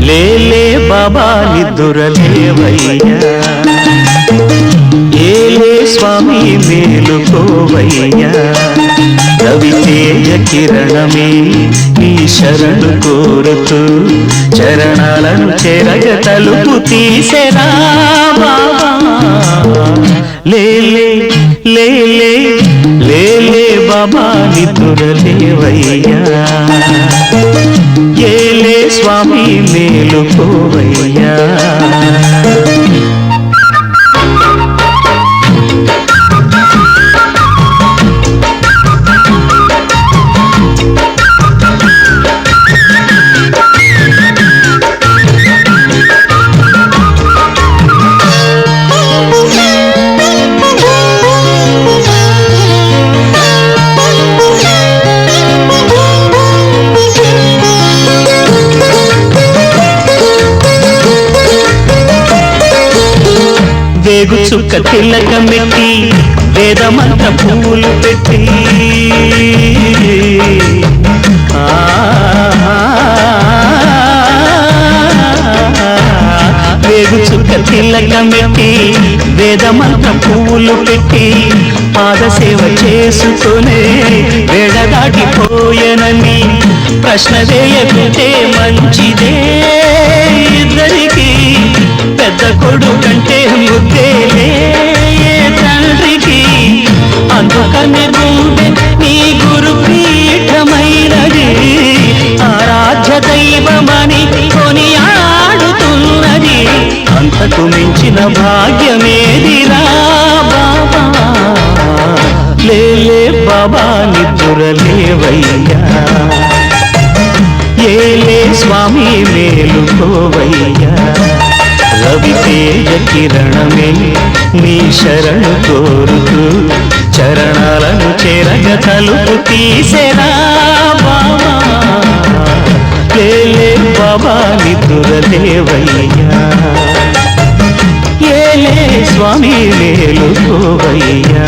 లేలే బాబా నిద్దురలేవయ్యా, ఏలే స్వామి మేలుకోవయ్యా. రవితేజ కిరణమే నీ శరణు కోరుతూ చరణాలను చెరగ తలుపు తీసెరా బాబా. లేలే లేలే లేలే బాబా నిద్దురలేవయ్యా, ఏలే స్వామి మేలుకోవయ్యా. వేగు చుక్క తిలకమెట్టి వేదమంత పువ్వులు పెట్టి వేగు చుక్క తిలకమెట్టి వేదమంత పువ్వులు పెట్టి పాదసేవ చేసుకునే వేడ దాటిపోయనని ప్రశ్న వేయకుంటే మంచిదే. ఇద్దరికి పెద్ద కొడుకంటే ముద్దేలే తండ్రికి, అందుకనే గుండె నీ గురు పీఠమైనది, ఆరాధ్య దైవమని కొనియాడుతున్నది. అంతకు మించిన భాగ్యమేదిరా బాబా. లేలే బాబా నిద్దురలేవయ్యా, ఏలే స్వామి మేలుకోవయ్యా. రవితేజ కిరణమే నీ శరణు కోరుతూ చరణాలను చెరగ తలుపు తీసెరా బాబా. లేలే బాబా నిద్దురలేవయ్యా, ఏలే స్వామి మేలుకోవయ్యా.